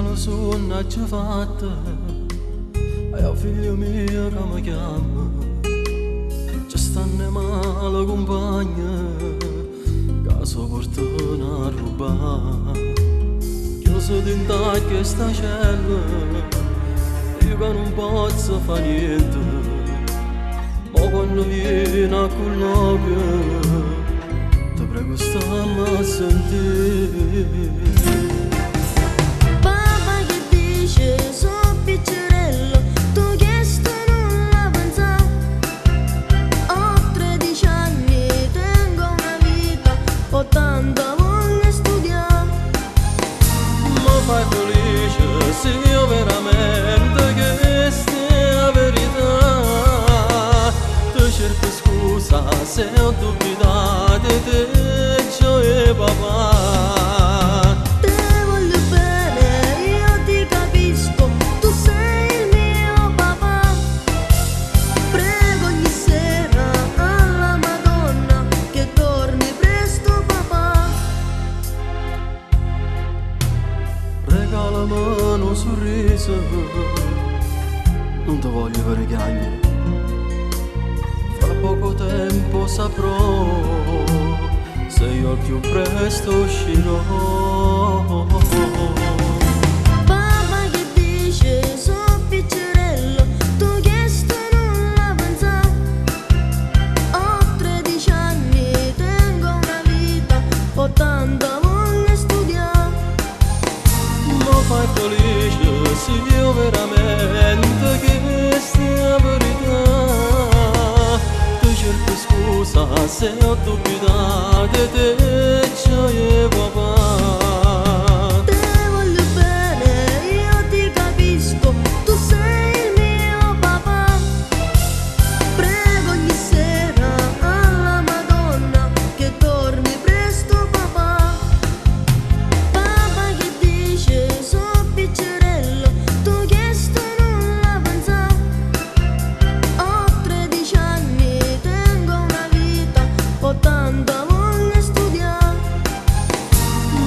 lo so, non ci fatta. E a figlio mio che mi chiama, ci stanno male compagna, che so portano a rubare. Chiuso dentro questa cella, io che non posso fare niente, ma quando viene a colloquio, ti prego stammi a sentire. Fai felice se io veramente che stia la verità. Ti cerco scusa se ho dubitato di te, e papà. Te voglio bene, io ti capisco, tu sei il mio papà. Prego ogni sera alla Madonna che torni presto papà. Regalami un sorriso, non ti voglio vergognare. Fra poco tempo saprò se io al più presto uscirò. Papà che dice, so piccerello, tu chiesto non la pensa. Ho 13 anni, tengo una vita, ho tanta voglia studiare. Ma fai felice se io veramente che stia verità. Ti cerco scusa se ho dubitato di te, e papà. Te voglio bene, io ti capisco, tu sei il mio papà. Prego ogni sera alla Madonna che torni presto papà. Papà che dice, so piccerello, tu chiesto non la pensa. Ho 13 anni, tengo una vita, ho tanta voglia studiare.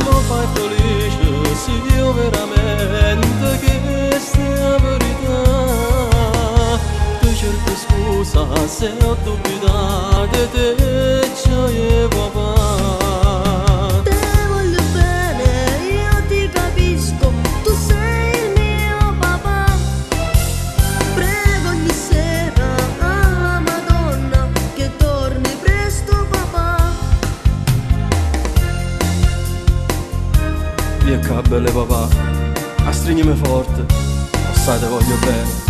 Ma fai felice se io veramente che stia verità. Ti cerco scusa se ho dubitato di te, e papà. Te voglio bene, io ti capisco, tu sei il mio papà. Prego ogni sera alla Madonna che torni presto papà. Via che belle papà, a stringimi forte, assai te voglio bene.